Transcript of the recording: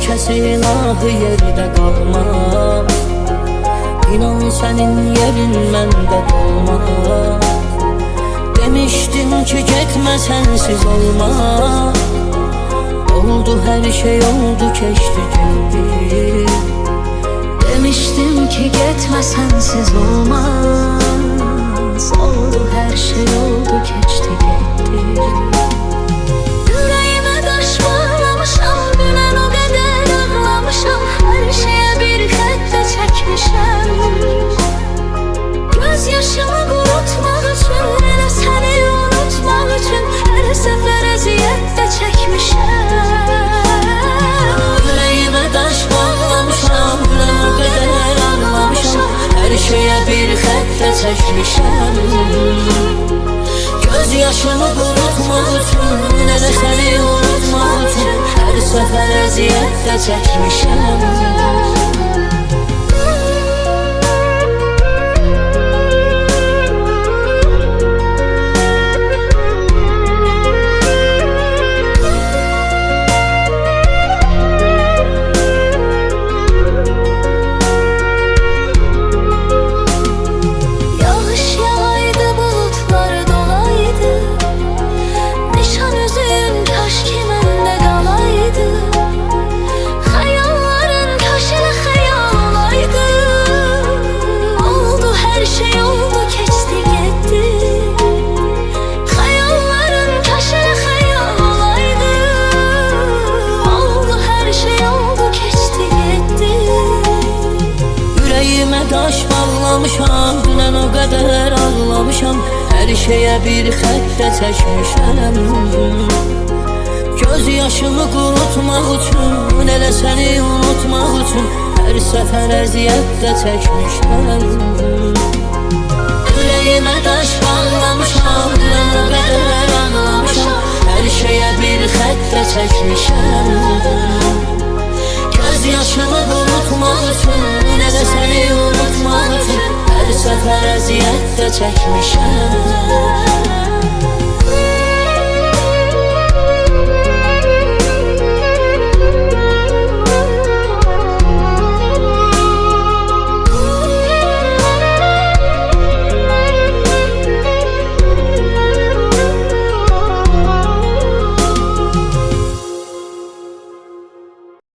neçəsi ilahi yerdə qalmaz. İnan sənin yerin məndə dolmaz. Demişdim ki getmə sənsiz olmaz. Oldu her şey oldu keçdi getdi. Demiştim ki getmə sənsiz olmaz. Oldu her şey oldu keçdi getdi. Yüreğime taş bağlamışam, dünən o qədər ağlamışam. Her şeye bir xəttə çəkmişəm. Göz yaşımı qurutmaq üçün, elə səni unutmaq üçün hər səfər əziyyət də çəkmişəm. Yüreğime taş bağlamışam, dünən o qədər ağlamışam. Her şeye bir xəttə çəkmişəm. Göz yaşımı qurutmaq üçün, elə səni unutmaq üçün hər səfər əziyyət də çəkmişəm. Taş bağlamışam, dünən o qədər ağlamışam. Hər şeyə bir xəttə çəkmişəm. Göz yaşımı qurutmaq üçün, elə səni unutmaq üçün hər səfər əziyyət də çəkmişəm. Ürəyimə daş bağlamışam, dünən o qədər ağlamışam. Hər şeyə bir xəttə çəkmişəm. Göz yaşımı qurutmaq üçün, elə səni unutmaq üçün hər səfər əziyyət də çəkmişəm.